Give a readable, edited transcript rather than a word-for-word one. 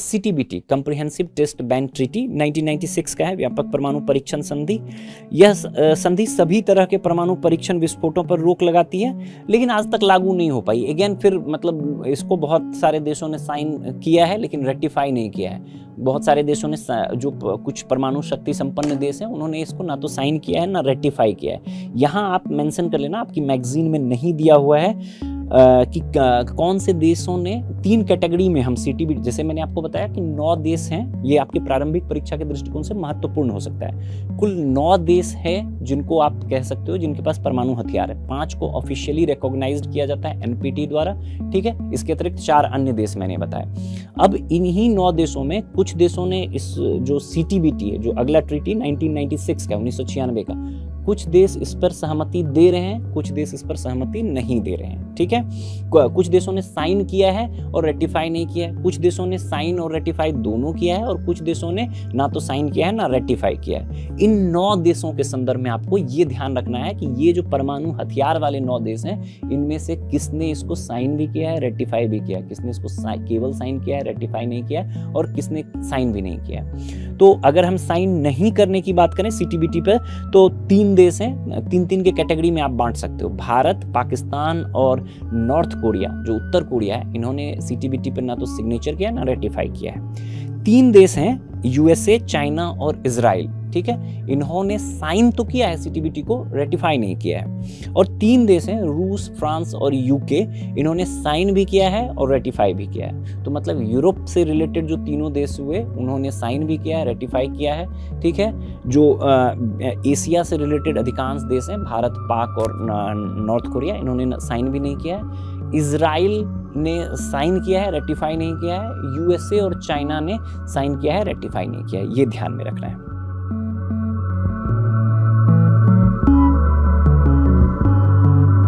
CTBT, comprehensive test ban treaty 1996 का है, व्यापक परमाणु परीक्षण संधि। यह संधि सभी तरह के परमाणु परीक्षण विस्फोटों पर रोक लगाती है, लेकिन आज तक लागू नहीं हो पाई। अगेन फिर मतलब इसको बहुत सारे देशों ने साइन किया है लेकिन रेटिफाई नहीं किया है। बहुत सारे देशों ने, जो कुछ परमाणु शक्ति संपन्न देश हैं, उन्होंने इसको ना तो साइन किया है ना रेटिफाई किया है। यहाँ आप मेंशन कर लेना, आपकी मैगजीन में नहीं दिया हुआ है कि कौन से देशों ने, 3 कैटेगरी में हम सीटीबीटी, जैसे मैंने आपको बताया कि 9 देश हैं, ये आपकी प्रारंभिक परीक्षा के दृष्टिकोण से महत्वपूर्ण हो सकता है। कुल 9 देश है जिनको आप कह सकते हो जिनके पास परमाणु हथियार है। 5 को ऑफिशियली रिकॉग्नाइज्ड किया जाता है एनपीटी द्वारा, ठीक है। इसके अतिरिक्त 4 अन्य देश मैंने बताया। अब इन्हीं 9 देशों में कुछ देशों ने इस जो सीटीबीटी है, जो अगला ट्रीटी 1996 का, 1996 का, कुछ देश इस पर सहमति दे रहे हैं, कुछ देश इस पर सहमति नहीं दे रहे हैं, ठीक है। कुछ देशों ने साइन किया है और रेटिफाई नहीं किया है, कुछ देशों ने साइन और रेटिफाई दोनों किया है, और कुछ देशों ने ना तो साइन किया है ना रेटिफाई किया है। इन 9 देशों के संदर्भ में आपको ये ध्यान रखना है कि ये जो परमाणु हथियार वाले 9 देश हैं, इनमें से किसने इसको साइन भी किया है, रेटिफाई भी किया है, किसने इसको केवल साइन किया है, रेटिफाई नहीं किया है, और किसने साइन भी नहीं किया है। तो अगर हम साइन नहीं करने की बात करें सीटीबीटी पर, तो 3 देश हैं, 3-3 के कैटेगरी में आप बांट सकते हो। भारत, पाकिस्तान और नॉर्थ कोरिया, जो उत्तर कोरिया है, इन्होंने सीटीबीटी पर ना तो सिग्नेचर किया ना रेटिफाई किया है। 3 देश हैं, यूएसए, चाइना और इजराइल, ठीक है। इन्होंने साइन तो किया है सीटीबीटी को, रेटिफाई नहीं किया है। और 3 देश हैं, रूस, फ्रांस और यूके, इन्होंने साइन भी किया है और रेटिफाई भी किया है। तो मतलब यूरोप से रिलेटेड जो तीनों देश हुए, उन्होंने साइन भी किया है, रेटिफाई किया है, ठीक है। जो एशिया से रिलेटेड अधिकांश देश हैं, भारत, पाक और नॉर्थ कोरिया, इन्होंने साइन भी नहीं किया है। इजराइल ने साइन किया है, रेटिफाई नहीं किया है। यूएसए और चाइना ने साइन किया है, रेटिफाई नहीं किया है। ये ध्यान में रखना है।